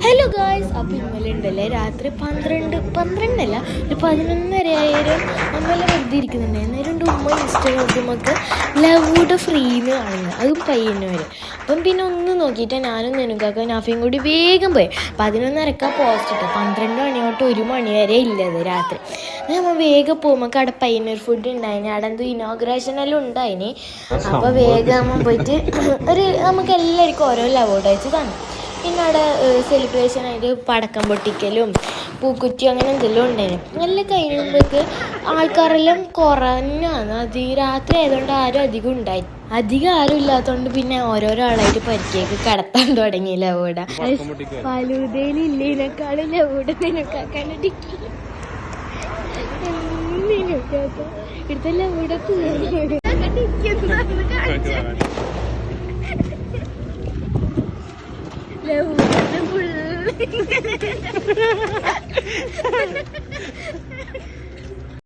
Hello guys, അപ്പോൾ ഇന്നലെ ഉണ്ടല്ലേ രാത്രി 12 ഒരു 11:30 ആയാലും നമ്മളെ വെറുതെ ഇരിക്കുന്നുണ്ടായിരുന്നു. രണ്ട് ഉമ്മ ഇൻസ്റ്റ നോക്കുമ്പോൾ ലവൂടെ ഫ്രീന്ന് കാണുന്നത്, അതും പയ്യന്നൂർ. അപ്പം പിന്നെ ഒന്ന് നോക്കിയിട്ട് ഞാനും നെനുക്കാക്ക നാഫിയും കൂടി വേഗം പോയി. 11:30 പോസ്റ്റ് ഇട്ട് 12 മണി തൊട്ട് 1 മണി വരെ ഇല്ലത് രാത്രി. നമ്മൾ വേഗം പോകുമ്പോൾ അവിടെ പയ്യന്നൂർ ഫുഡ് ഉണ്ടായിന്, അവിടെ എന്തോ ഇനോഗ്രേഷൻ എല്ലാം ഉണ്ടായിന്. അപ്പോൾ വേഗം പോയിട്ട് നമുക്ക് എല്ലാവർക്കും ഓരോ ലവോഡ് വെച്ച് തന്നു. പിന്നെ അവിടെ സെലിബ്രേഷനായിട്ട് പടക്കം പൊട്ടിക്കലും പൂക്കുറ്റി അങ്ങനെ എന്തെല്ലാം ഉണ്ടായിരുന്നു. നല്ല കഴിയുമ്പോഴേക്ക് ആൾക്കാരെല്ലാം കുറഞ്ഞാണ്. രാത്രി ആയതുകൊണ്ട് ആരും അധികം ആരും ഇല്ലാത്തതുകൊണ്ട് പിന്നെ ഓരോരോ ആളായിട്ട് പരിക്കേക്ക് കടത്താൻ തുടങ്ങിയില്ല. അവിടെ ഫലൂതയിലില്ലേനേക്കാളും ലവൂടെ നിനക്കാക്കാണ്ട് ഇവിടുത്തെ ലവൂടെ